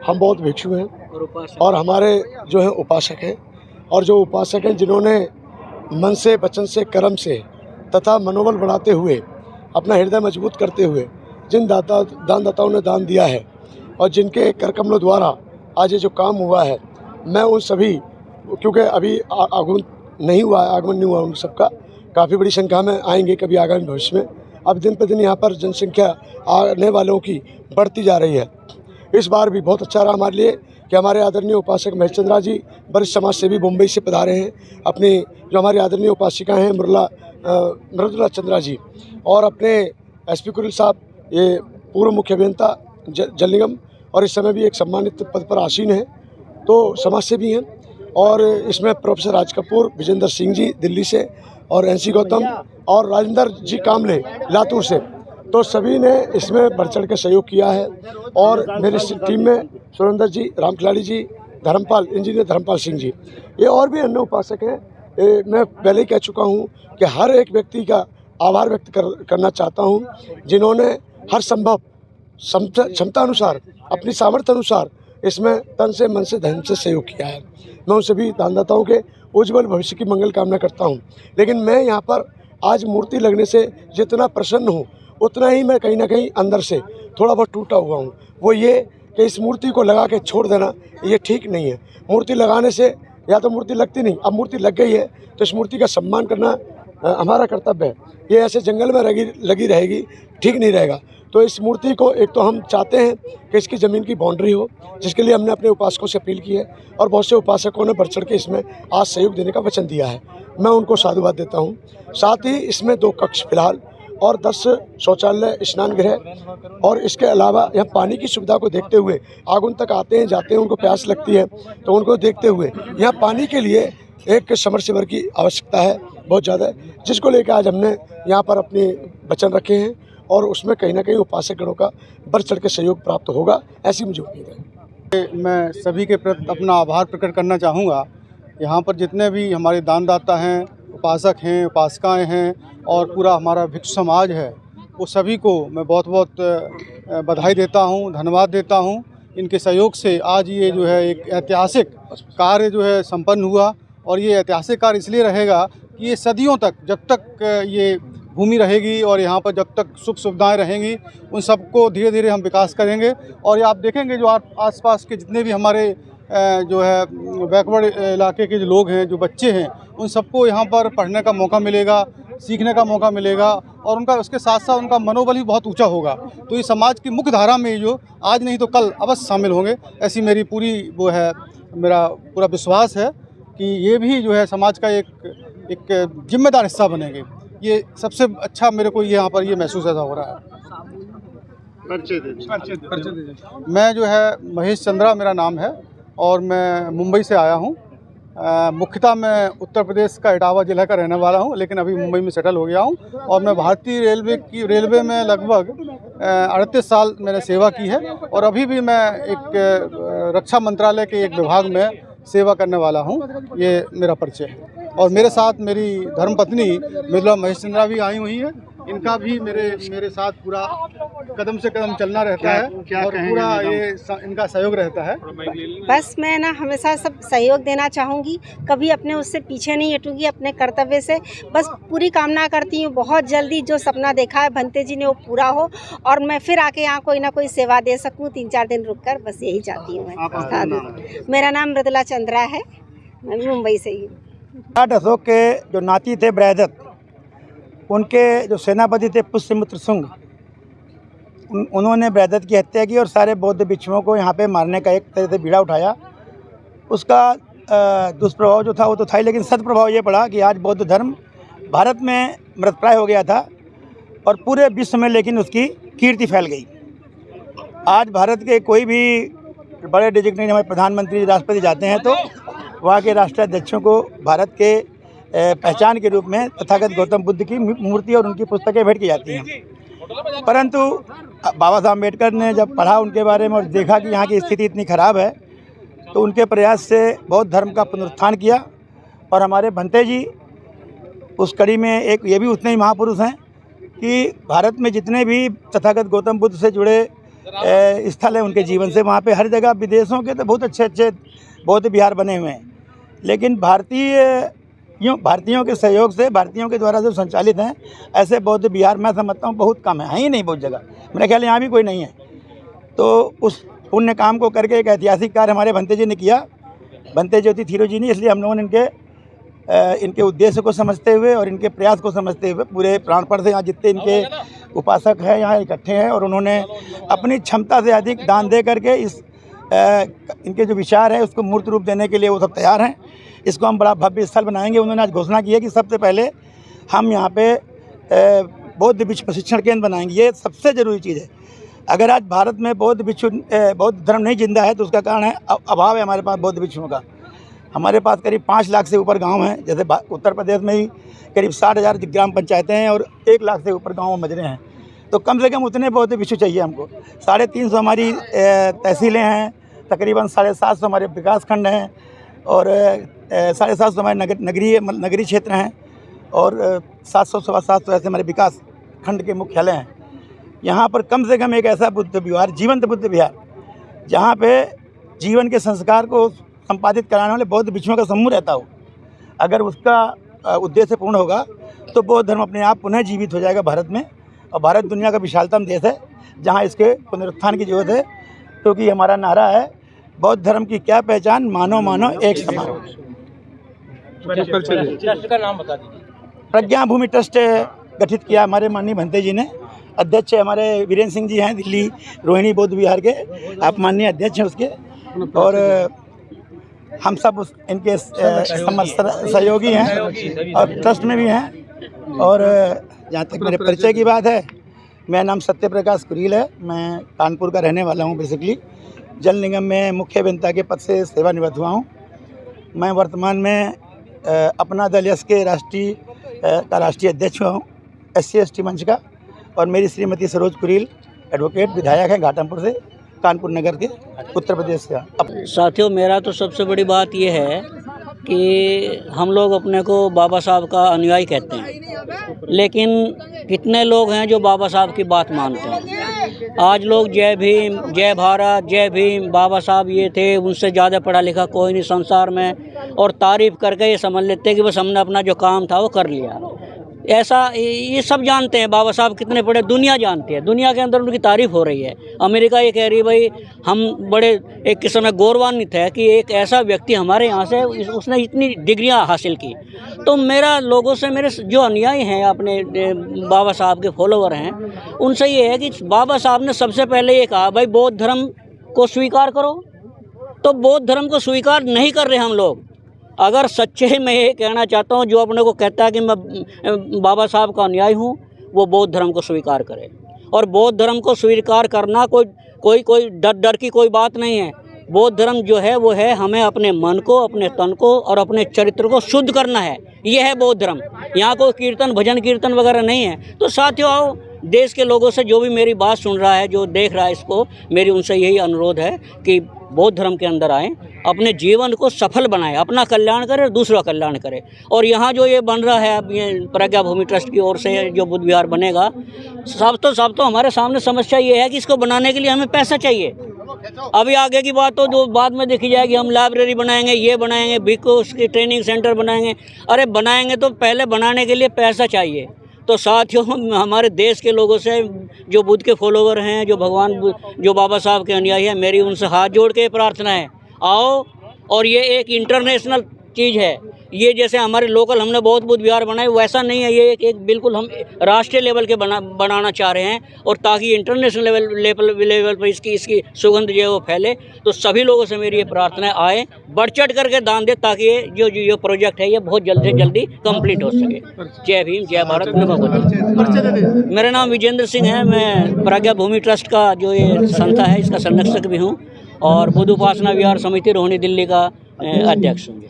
हम बहुत भिक्षु हैं और हमारे जो हैं उपासक हैं, और जो उपासक हैं जिन्होंने मन से, वचन से, कर्म से तथा मनोबल बढ़ाते हुए, अपना हृदय मजबूत करते हुए जिन दानदाताओं ने दान दिया है और जिनके करकमलों द्वारा आज ये जो काम हुआ है, मैं उन सभी, क्योंकि अभी आगमन नहीं हुआ उन सबका, काफ़ी बड़ी संख्या में आएंगे कभी आगामी भविष्य में। अब दिन पर दिन यहाँ पर जनसंख्या आने वालों की बढ़ती जा रही है। इस बार भी बहुत अच्छा रहा हमारे लिए कि हमारे आदरणीय उपासक महेश चंद्रा जी वरिष्ठ समाज सेवी मुंबई से पधारे हैं। अपनी जो हमारी आदरणीय उपासिका हैं मृदुला चंद्रा जी, और अपने एसपी कुरिल साहब, ये पूर्व मुख्य अभियंता जल निगम और इस समय भी एक सम्मानित पद पर आसीन है, तो समाज सेवी हैं। और इसमें प्रोफेसर राज कपूर, विजेंद्र सिंह जी दिल्ली से, और एनसी गौतम और राजेंद्र जी कामले लातूर से, तो सभी ने इसमें बढ़ चढ़ के सहयोग किया है। और मेरी टीम में सुरेंद्र जी, राम खिलाड़ी जी, धर्मपाल, इंजीनियर धर्मपाल सिंह जी, ये और भी अन्य उपासक हैं। मैं पहले ही कह चुका हूँ कि हर एक व्यक्ति का आभार व्यक्त करना चाहता हूँ जिन्होंने हर संभव क्षमता अनुसार, अपनी सामर्थ्य अनुसार इसमें तन से, मन से, धन से सहयोग किया है। मैं उन सभी दानदाताओं के उज्जवल भविष्य की मंगल कामना करता हूं। लेकिन मैं यहाँ पर आज मूर्ति लगने से जितना प्रसन्न हूँ, उतना ही मैं कहीं ना कहीं अंदर से थोड़ा बहुत टूटा हुआ हूँ। वो ये कि इस मूर्ति को लगा के छोड़ देना ये ठीक नहीं है। मूर्ति लगाने से या तो मूर्ति लगती नहीं, अब मूर्ति लग गई है तो इस मूर्ति का सम्मान करना हमारा कर्तव्य है। ये ऐसे जंगल में लगी रहेगी, ठीक नहीं रहेगा। तो इस मूर्ति को एक तो हम चाहते हैं कि इसकी ज़मीन की बाउंड्री हो, जिसके लिए हमने अपने उपासकों से अपील की है, और बहुत से उपासकों ने बढ़ चढ़ के इसमें आज सहयोग देने का वचन दिया है। मैं उनको साधुवाद देता हूँ। साथ ही इसमें 2 कक्ष फिलहाल और 10 शौचालय, स्नान गृह, और इसके अलावा यहाँ पानी की सुविधा को देखते हुए, आगुन तक आते हैं जाते हैं, उनको प्यास लगती है, तो उनको देखते हुए यहाँ पानी के लिए एक समरसेवर की आवश्यकता है, बहुत ज़्यादा है, जिसको लेकर आज हमने यहाँ पर अपने वचन रखे हैं, और उसमें कहीं ना कहीं उपासक गणों का बढ़ चढ़ के सहयोग प्राप्त होगा, ऐसी मुझे उम्मीद है। मैं सभी के प्रति अपना आभार प्रकट करना चाहूँगा। यहाँ पर जितने भी हमारे दानदाता हैं, उपासक हैं, उपासिकाएँ हैं, और पूरा हमारा भिक्षु समाज है, वो सभी को मैं बहुत बहुत बधाई देता हूँ, धन्यवाद देता हूँ। इनके सहयोग से आज ये जो है एक ऐतिहासिक कार्य जो है संपन्न हुआ, और ये ऐतिहासिक कार्य इसलिए रहेगा कि ये सदियों तक, जब तक ये भूमि रहेगी और यहाँ पर जब तक सुख सुविधाएँ रहेंगी, उन सबको धीरे धीरे हम विकास करेंगे। और ये आप देखेंगे जो आसपास के जितने भी हमारे जो है बैकवर्ड इलाके के जो लोग हैं, जो बच्चे हैं, उन सबको यहाँ पर पढ़ने का मौका मिलेगा, सीखने का मौका मिलेगा, और उनका उसके साथ साथ उनका मनोबल भी बहुत ऊंचा होगा। तो ये समाज की मुख्य धारा में जो आज नहीं तो कल अवश्य शामिल होंगे, ऐसी मेरी पूरी वो है, मेरा पूरा विश्वास है कि ये भी जो है समाज का एक जिम्मेदार हिस्सा बनेंगे। ये सबसे अच्छा मेरे को यहाँ पर ये महसूस ऐसा हो रहा है। मैं जो है महेश चंद्रा मेरा नाम है, और मैं मुंबई से आया हूँ। मुख्यतः मैं उत्तर प्रदेश का इटावा जिला का रहने वाला हूँ, लेकिन अभी मुंबई में सेटल हो गया हूँ। और मैं भारतीय रेलवे में लगभग 38 साल मैंने सेवा की है, और अभी भी मैं एक रक्षा मंत्रालय के एक विभाग में सेवा करने वाला हूँ। ये मेरा परिचय है। और मेरे साथ मेरी धर्मपत्नी मृदुला महेश चंद्रा भी आई हुई है। इनका भी मेरे साथ पूरा कदम से कदम चलना रहता है, और पूरा ये इनका सहयोग रहता है। बस मैं ना हमेशा सब सहयोग देना चाहूँगी, कभी अपने उससे पीछे नहीं हटूँगी, अपने कर्तव्य से बस पूरी कामना करती हूँ। बहुत जल्दी जो सपना देखा है भंते जी ने वो पूरा हो, और मैं फिर आके यहाँ कोई ना कोई सेवा दे सकूँ 3-4 दिन रुककर, बस यही चाहती हूँ मैं। मेरा नाम मृदुला चंद्रा है, मैं भी मुंबई से ही हूँ। अशोक के जो नाती थे ब्रहदत्त, उनके जो सेनापति थे पुष्यमित्र शुंग, उन्होंने ब्रहदत्त की हत्या की और सारे बौद्ध भिक्षुओं को यहाँ पे मारने का एक तरह से बीड़ा उठाया। उसका दुष्प्रभाव जो था वो तो था ही, लेकिन सदप्रभाव ये पड़ा कि आज बौद्ध धर्म भारत में मृतप्राय हो गया था, और पूरे विश्व में लेकिन उसकी कीर्ति फैल गई। आज भारत के कोई भी बड़े डिजिग्नेट हमारे प्रधानमंत्री, राष्ट्रपति जाते हैं तो वहाँ के राष्ट्राध्यक्षों को भारत के पहचान के रूप में तथागत गौतम बुद्ध की मूर्ति और उनकी पुस्तकें भेंट की जाती हैं। परंतु बाबा साहब अम्बेडकर ने जब पढ़ा उनके बारे में और देखा कि यहाँ की स्थिति इतनी ख़राब है, तो उनके प्रयास से बौद्ध धर्म का पुनरुत्थान किया। और हमारे भंते जी उस कड़ी में एक ये भी उतने ही महापुरुष हैं कि भारत में जितने भी तथागत गौतम बुद्ध से जुड़े स्थल है उनके जीवन से। वहाँ पे हर जगह विदेशों के तो बहुत अच्छे अच्छे बौद्ध विहार बने हुए हैं, लेकिन भारतीयों के सहयोग से, भारतीयों के द्वारा जो संचालित हैं ऐसे बौद्ध विहार मैं समझता हूँ बहुत कम है ही नहीं बहुत जगह। मेरा ख्याल यहाँ भी कोई नहीं है। तो उस पुण्य काम को करके एक ऐतिहासिक कार्य हमारे भंते जी ने किया, भंते ज्योति थीरो जी ने। इसलिए हम लोगों ने इनके उद्देश्य को समझते हुए और इनके प्रयास को समझते हुए पूरे प्राणपण से यहाँ जितने इनके उपासक हैं यहाँ इकट्ठे हैं, और उन्होंने अपनी क्षमता से अधिक दान दे करके इनके जो विचार है उसको मूर्त रूप देने के लिए वो सब तैयार हैं। इसको हम बड़ा भव्य स्थल बनाएंगे। उन्होंने आज घोषणा की है कि सबसे पहले हम यहाँ पे बौद्ध भिक्षु प्रशिक्षण केंद्र बनाएंगे। ये सबसे ज़रूरी चीज़ है। अगर आज भारत में बौद्ध धर्म नहीं जिंदा है तो उसका कारण है अभाव है हमारे पास बौद्ध भिक्षुओं का। हमारे पास करीब 5 लाख से ऊपर गांव हैं। जैसे उत्तर प्रदेश में ही करीब 60,000 ग्राम पंचायतें हैं और 1 लाख से ऊपर गाँव मजरे हैं। तो कम से कम उतने बौद्ध भिक्षु चाहिए हमको। 350 हमारी तहसीलें हैं, तकरीबन 750 हमारे विकास खंड हैं, और 750 हमारे नगरीय क्षेत्र हैं, और 700-750 ऐसे हमारे विकास खंड के मुख्यालय हैं। यहाँ पर कम से कम एक ऐसा बुद्ध विहार, जीवंत बुद्ध विहार, जहाँ पे जीवन के संस्कार को संपादित कराने वाले बौद्ध भिक्षुओं का समूह रहता हो। अगर उसका उद्देश्य पूर्ण होगा तो बौद्ध धर्म अपने आप पुनः जीवित हो जाएगा भारत में। और भारत दुनिया का विशालतम देश है जहाँ इसके पुनरुत्थान की जरूरत है, क्योंकि हमारा नारा है बौद्ध धर्म की क्या पहचान, मानव मानव एक समान। ट्रस्ट का नाम बता दीजिए। प्रज्ञा भूमि ट्रस्ट गठित किया हमारे माननीय भंते जी ने। अध्यक्ष हमारे वीरेंद्र सिंह जी हैं, दिल्ली रोहिणी बौद्ध विहार के, आप माननीय अध्यक्ष हैं उसके, और हम सब इनके सहयोगी हैं और ट्रस्ट में भी हैं। और जहाँ तक मेरे परिचय की बात है, मेरा नाम सत्य प्रकाश कुरील है। मैं कानपुर का रहने वाला हूँ। बेसिकली जल निगम में मुख्य अभियंता के पद से सेवानिवृत्त हुआ हूँ। मैं वर्तमान में अपना दल यश के राष्ट्रीय अध्यक्ष हुआ हूँ, SC/ST मंच का। और मेरी श्रीमती सरोज कुरील एडवोकेट, विधायक हैं घाटमपुर से, कानपुर नगर के, उत्तर प्रदेश से। साथियों, मेरा तो सबसे बड़ी बात यह है कि हम लोग अपने को बाबा साहब का अनुयायी कहते हैं, लेकिन कितने लोग हैं जो बाबा साहब की बात मानते हैं। आज लोग जय भीम, जय भारत, जय भीम, बाबा साहब ये थे, उनसे ज़्यादा पढ़ा लिखा कोई नहीं संसार में, और तारीफ़ करके ये समझ लेते हैं कि बस हमने अपना जो काम था वो कर लिया। ऐसा ये सब जानते हैं बाबा साहब कितने बड़े, दुनिया जानती है, दुनिया के अंदर उनकी तारीफ़ हो रही है। अमेरिका ये कह रही है भाई हम बड़े एक किस्म में गौरवान्वित है कि एक ऐसा व्यक्ति हमारे यहाँ से उसने इतनी डिग्रियाँ हासिल की। तो मेरा लोगों से, मेरे जो अनुयायी हैं, अपने बाबा साहब के फॉलोवर हैं, उनसे ये है कि बाबा साहब ने सबसे पहले ये कहा भाई बौद्ध धर्म को स्वीकार करो। तो बौद्ध धर्म को स्वीकार नहीं कर रहे हम लोग। अगर सच्चे मैं ये कहना चाहता हूँ, जो अपने को कहता है कि मैं बाबा साहब का अनुयायी हूँ, वो बौद्ध धर्म को स्वीकार करे। और बौद्ध धर्म को स्वीकार करना कोई डर की कोई बात नहीं है। बौद्ध धर्म जो है वो है हमें अपने मन को, अपने तन को और अपने चरित्र को शुद्ध करना है। ये है बौद्ध धर्म। यहाँ कोई कीर्तन भजन कीर्तन वगैरह नहीं है। तो साथियों, आओ, देश के लोगों से जो भी मेरी बात सुन रहा है, जो देख रहा है इसको, मेरी उनसे यही अनुरोध है कि बौद्ध धर्म के अंदर आएँ, अपने जीवन को सफल बनाएं, अपना कल्याण करें और दूसरा कल्याण करें। और यहाँ जो ये बन रहा है, अब ये प्रज्ञा भूमि ट्रस्ट की ओर से जो बुद्ध विहार बनेगा, सब तो हमारे सामने समस्या ये है कि इसको बनाने के लिए हमें पैसा चाहिए। अभी आगे की बात तो जो बाद में देखी जाएगी, हम लाइब्रेरी बनाएंगे, ये बनाएंगे, भिक्षु की ट्रेनिंग सेंटर बनाएंगे। अरे बनाएंगे तो पहले बनाने के लिए पैसा चाहिए। तो साथियों, हमारे देश के लोगों से, जो बुद्ध के फॉलोवर हैं, जो जो बाबा साहब के अनुयायी हैं, मेरी उनसे हाथ जोड़ के प्रार्थना है, आओ। और ये एक इंटरनेशनल चीज़ है। ये जैसे हमारे लोकल हमने बहुत बुद्ध विहार बनाए, वैसा नहीं है। ये एक बिल्कुल हम राष्ट्रीय लेवल के बनाना चाह रहे हैं, और ताकि इंटरनेशनल लेवल पर इसकी सुगंध जो है वो फैले। तो सभी लोगों से मेरी ये प्रार्थना है, आए, बढ़ चढ़ करके दान दे, ताकि ये जो प्रोजेक्ट है ये बहुत जल्द से जल्दी कंप्लीट हो सके। जय भीम, जय भारत। मेरा नाम विजेंद्र सिंह है। मैं प्रज्ञा भूमि ट्रस्ट का जो ये संस्था है, इसका संरक्षक भी हूँ, और बुद्ध उपासना विहार समिति रोहिणी दिल्ली का अध्यक्ष हूँ।